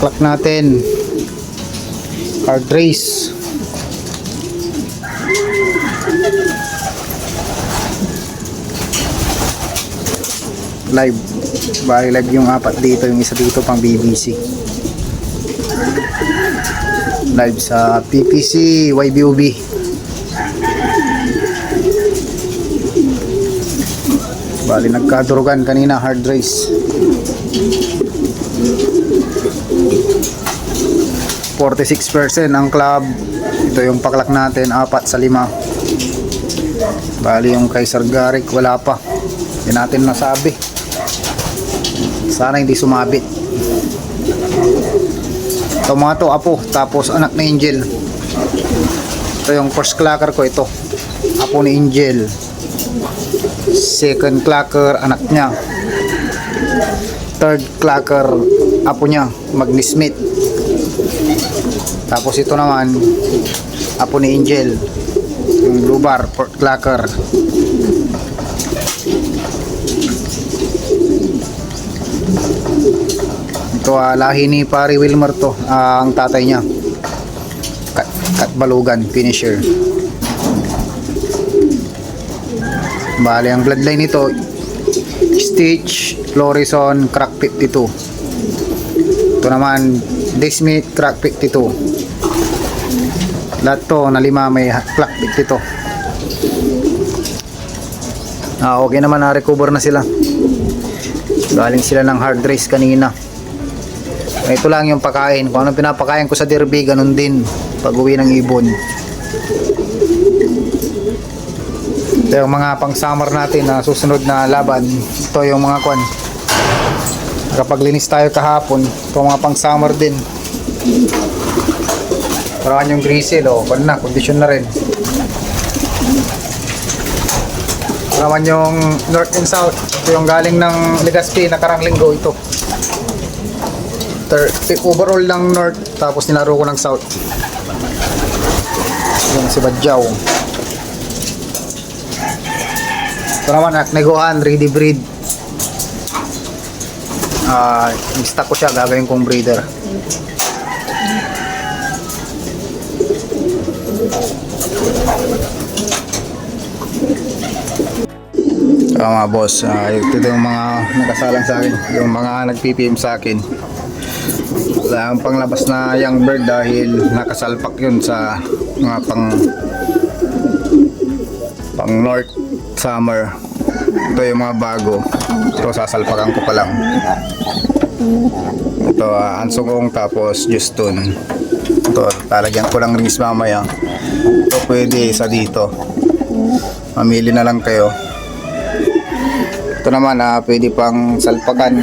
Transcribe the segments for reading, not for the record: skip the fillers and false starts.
paklak natin, hard race. Live, bali live yung apat dito, yung isa dito pang BBC. Live sa PPC YBOB. Bali nagkadurugan kanina, hard race. 46% ang club. Ito yung paklak natin, 4 sa 5. Bali yung kay Sir Garrick wala pa, hindi natin nasabi, sana hindi sumabit. Ito mga to, apo, tapos anak ni Angel. Ito yung first clacker ko, ito apo ni Angel. Second clacker, anak niya. Third clacker, apo niya, Magni Smith. Tapos ito naman, apo ni Angel, yung blue bar, fourth clacker. Ito lahi ni Pari Wilmer to, ang tatay niya, Kat Balugan, finisher. Bali ang bloodline nito, Stitch, Florison, Crack 52. Ito naman, Desmith, Crack 52. Lahat to na 5 may Crack 52. Okay naman, na-recover na sila. Galing sila ng hard race kanina. Ito lang yung pakain. Kung anong pinapakain ko sa derby, ganun din pag uwi ng ibon. Ito yung mga pang summer natin na susunod na laban. Ito yung mga kwan, kapag linis tayo kahapon, ito mga pang summer din. Parang yung grizzle, kwan na, condition na rin. Parang yung north and south, ito yung galing ng Legazpi nakarang linggo. Ito overall ng north, tapos nilaro ko ng south. Yung si Badjaw. Ito naman, negohan, ready breed. Stock ko siya, gagawin kong breeder. Mga boss, ito yung mga nakasalang sa akin, yung mga nag-PPM sa akin. Wala ang panglabas na young bird dahil nakasalpak yun sa mga pang north summer. Ito yung mga bago, ito sasalpakan ko pa lang. Ito Ansungong, tapos Juston. Ito talagyan ko lang rings mamaya. Ito pwede isa dito, mamili na lang kayo. Ito naman pwede pang salpakan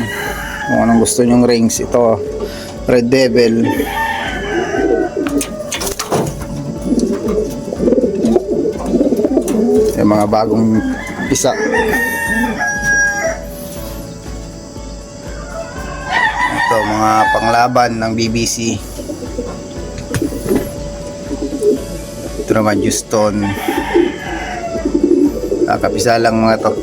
kung anong gusto nyong rings. Ito Red Devil. Yung mga bagong isa. Ito mga panglaban ng BBC. Ito naman Houston. Kapisa lang mga to.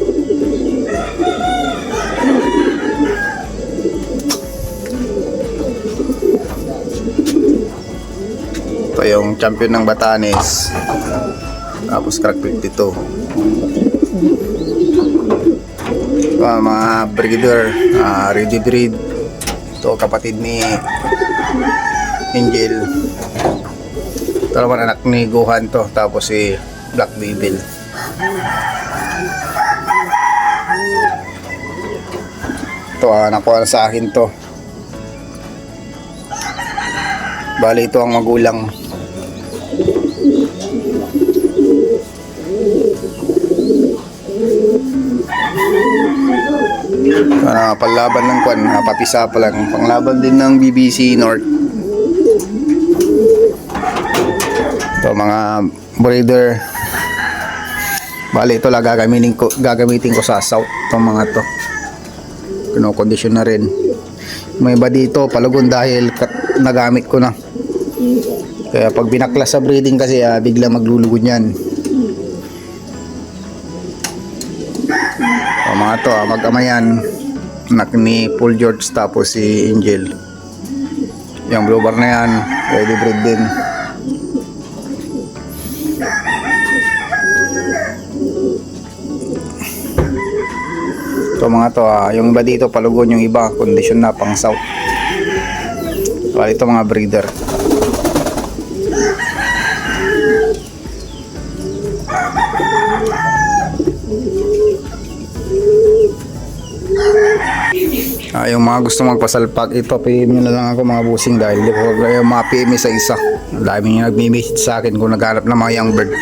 Ito yung champion ng Batanes, tapos Crack 52. Mga breeder, ready breed. Ito kapatid ni Angel. Ito naman anak ni Gohan to, tapos si Black Devil. Ito nakuha sa akin to. Bali ito ang magulang. Panlaban ng kwan, papisa pa lang. Panglaban din ng BBC North. Ito mga breeder. Bali ito lang gagamitin ko sa south. Itong mga to kinokondisyon na rin. May iba dito palugon dahil nagamit ko na. Kaya pag binaklas sa breeding kasi bigla maglulugod yan. Mga to mag-amayan, anak ni Paul George, tapos si Angel. Yung blue bar na yan, ready breed din. Ito mga to, yung iba dito palugon, yung iba kondisyon na pang south. Bali ito mga breeder. Yung mga gusto magpasalpak, ito PM nyo na lang ako mga busing, dahil di ko kayo mga PM isa-isa. Ang dami nyo nag-message sa akin kung naghanap ng mga young bird.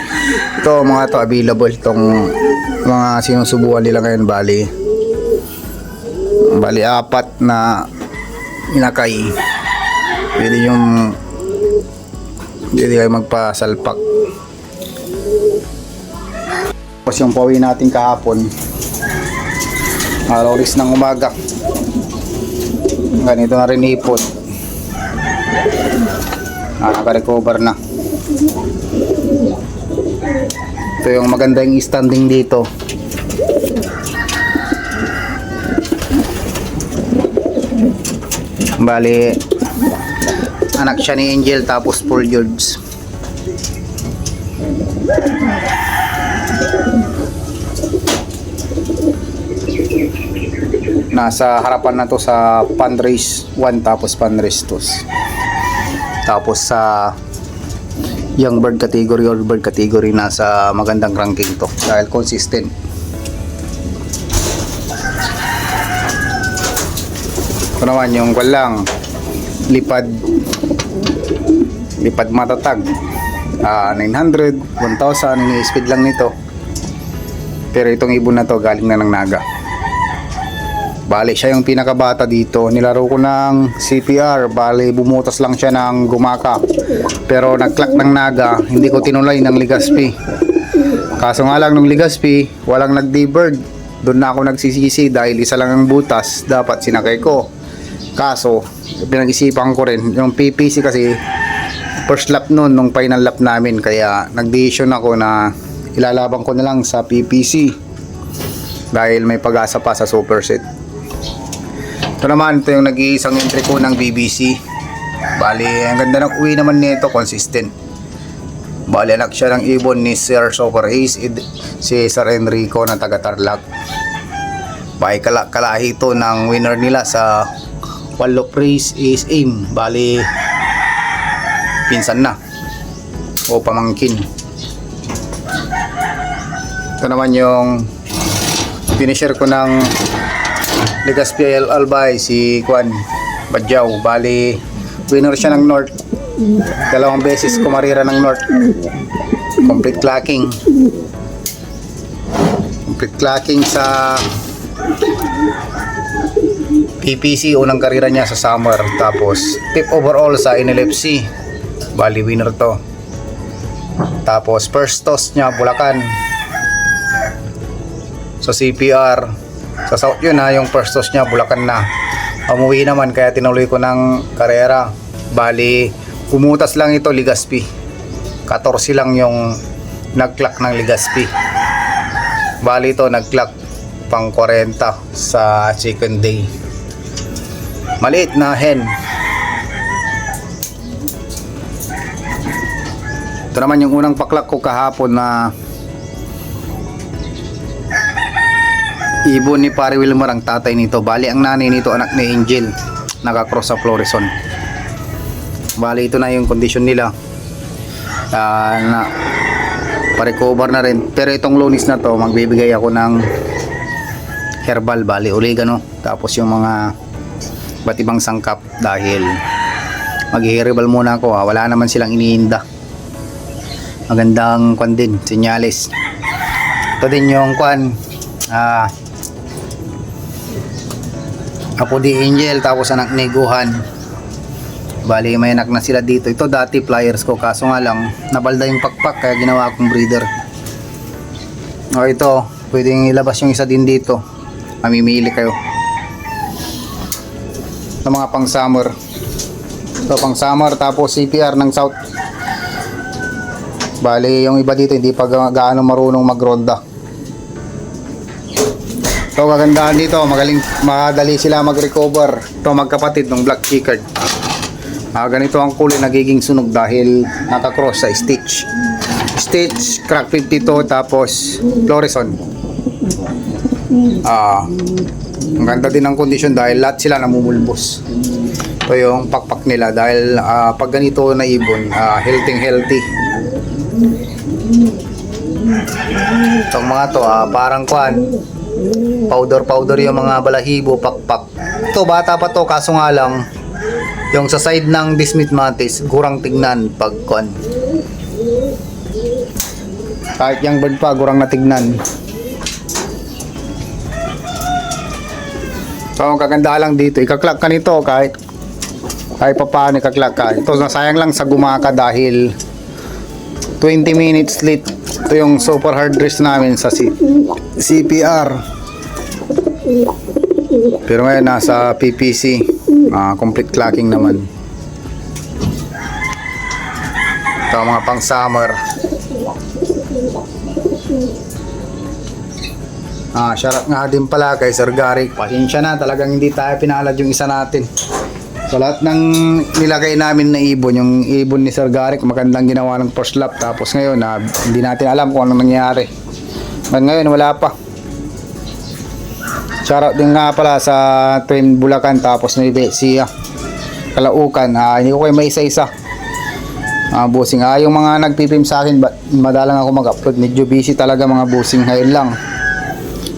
Ito mga to available, itong mga sinusubukan nila ngayon. Bali apat na inakay. Pwede kayo magpasalpak. Tapos yung pawi natin kahapon, oras ng umaga, ganito na rin ipot. Naka-recover na. Ito yung maganda yung standing dito. Bali anak siya ni Angel, tapos Paul George. Nasa harapan na to sa fundraise 1, tapos fundraise 2. Tapos sa young bird category or bird category, nasa magandang ranking to dahil consistent. Ito naman yung walang lipad matatag, 900, 1,000 ini-speed lang nito. Pero itong ibon na to galing na ng Naga. Bali siya yung pinakabata dito. Nilaro ko ng CPR, bali bumutas lang siya ng gumaka, pero nag-clock ng Naga. Hindi ko tinulay ng Legazpi. Kaso nga lang nung Legazpi walang nag-D-bird. Doon na ako nagsisisi dahil isa lang ang butas, dapat sinakay ko. Kaso pinag-isipan ko rin yung PPC, kasi first lap noon nung final lap namin, kaya nag-decision ako na ilalaban ko na lang sa PPC dahil may pag-asa pa sa super set. Ito naman, ito yung nag-iisang entry ko ng BBC. Bali ang ganda ng uwi naman nito, consistent. Bali anak siya ng ibon ni Sir Super Ace, si Sir Enrico na taga Tarlac. Bali kalahi ito ng winner nila sa Wallop Race is Aim. Bali pinsan na o pamangkin. Ito naman yung finisher ko ng Legazpi Albay, si Juan Badjaw. Bali winner siya ng North, 2 beses kumarira ng North. Complete clacking sa PPC, unang karira niya sa summer. Tapos 5th overall sa NLFC, bali winner to. Tapos first toss niya Bulacan sa CPR. Sa South yun yung first toss niya Bulacan na. Umuwi naman kaya tinuloy ko ng karera. Bali pumutas lang ito Legazpi, 14 lang yung nag-clock ng Legazpi. Bali ito nag-clock pang 40 sa second day. Maliit na hen. Ito naman yung unang paklak ko kahapon na ibon ni Pare Wilmer, ang tatay nito. Bali ang nanay nito anak ni Angel, nakakross sa Florison. Bali ito na yung condition nila, na pa-recover na rin. Pero itong lunis na to magbibigay ako ng herbal, bali oregano, tapos yung mga ba't ibang sangkap, dahil mag-herbal muna ako. Wala naman silang iniinda. Magandang kwan din, senyales. Ito din yung kwan, Apo di Angel, tapos anak ni Guhan. Bali may anak na sila dito. Ito dati flyers ko, kaso nga lang nabalda yung pakpak, kaya ginawa akong breeder. O ito, pwedeng ilabas yung isa din dito, mamimili kayo. Ito mga pang summer. Ito pang summer, tapos CPR ng South. Bali yung iba dito hindi pa gaano marunong magronda. Ito kagandahan dito, madali sila mag-recover. Ito magkapatid ng black checkered. Ganito ang kulay nagiging sunog dahil nakakross sa stitch. Stitch, crack 52, tapos fluorescent. Ang ganda din ng kondisyon dahil lahat sila namumulbos. Ito yung pakpak nila dahil pag ganito na ibon, healthy. Itong mga to, parang powder yung mga balahibo, pakpak. Ito bata pa to, kaso nga lang yung sa side ng Dismithmatis gurang tignan pag kahit yung bird pa gurang natignan. So ang kaganda lang dito, ikaklak ka nito kahit pa paano ikaklak ka. Ito nasayang lang sa gumaka dahil 20 minutes late. Ito yung super hard rest namin sa CPR. Pero ngayon nasa PPC, complete clacking naman. Ito mga pang summer. Shoutout nga din pala kay Sir Gary. Pasensya na, talagang hindi tayo pinalad yung isa natin. So lahat ng nilagay namin na ibon, yung ibon ni Sir Gary, magandang ginawa ng first lap. Tapos ngayon, hindi natin alam kung anong nangyari. Ngayon, wala pa. Shoutout din nga pala sa Twin Bulacan, tapos may si Kalaukan. Hindi ko kayo may isa-isa. Busing. Yung mga nagpipim sa akin, madalang ako mag-upload. Medyo busy talaga mga busing. Ngayon lang.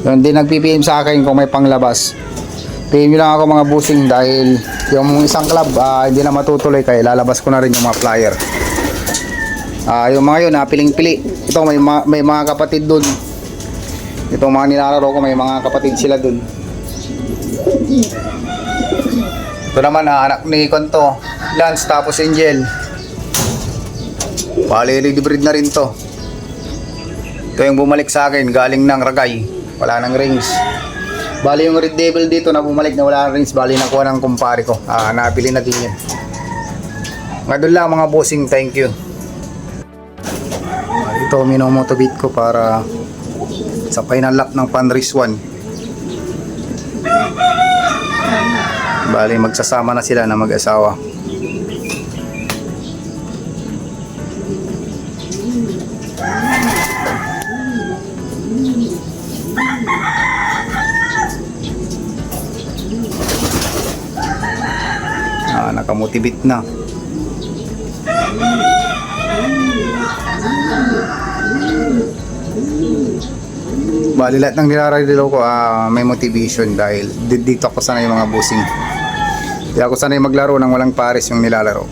Yung hindi nagpipim sa akin kung may panglabas. PM nyo lang ako mga busing dahil yung isang club hindi na matutuloy kaya lalabas ko na rin yung mga flyer. Yung mga yun, piling-pili. Ito may mga kapatid dun. Itong mga nilalaro ko, may mga kapatid sila dun. Ito naman, anak ni Konto, Lance, tapos Angel. Palilid breed na rin to. Ito yung bumalik sa akin, galing ng Ragay. Wala ng rings. Bali yung Red Devil dito na bumalik na wala ng rings, bali nakuha ng kumpare ko. Napili na din yun. Nga doon lang mga bossing, thank you. Ito minomotobit ko para sa final lap ng Panris 1. Bali magsasama na sila na mag-asawa. Nakamotibit na. Bali lahat ng nilalaro ko may motivation dahil dito ako sanay mga bossing. Hindi ako sanay maglaro ng walang pares yung nilalaro.